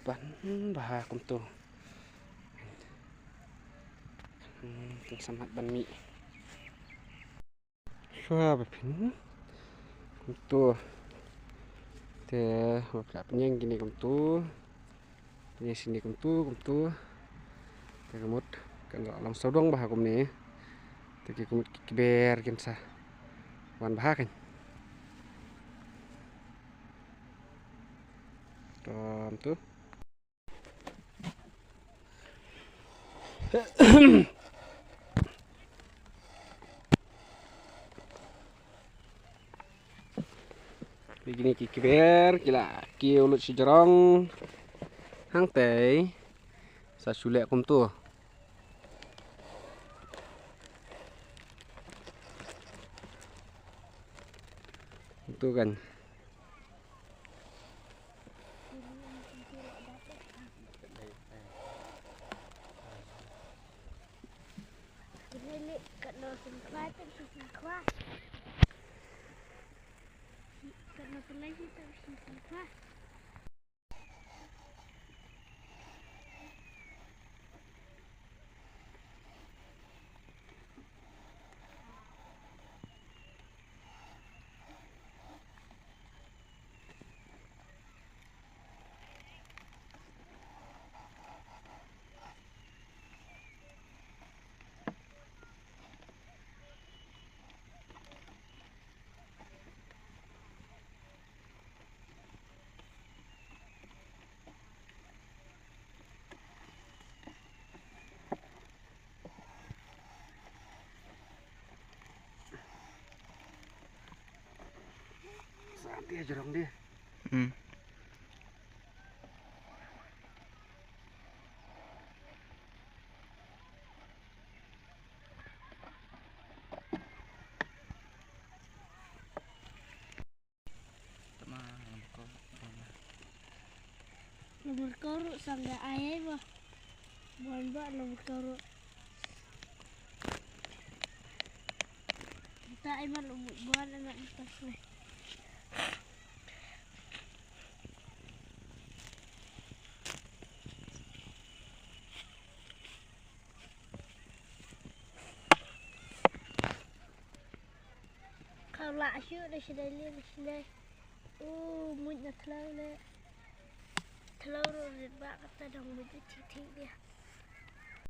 ban baha kum tu tung samat ban mi xóaแบบkum tu teแบบnyeng gini kum tu ini sini kum tu te kumut kan lang sodong baha kum ni te kumut kiber kin sa wan baha kan tom tu begini kiber kila ulut si jerong hang tei sa sulek kum tu itu kan dia jerong dia. Lumur koruk sangga ayah bah, buan bah lumur koruk. Kita iman lumur buan anak atas ni. Kau lah asyuk dah sedai. Mulut nak telur le. Telur red bak kata dong begitu dia.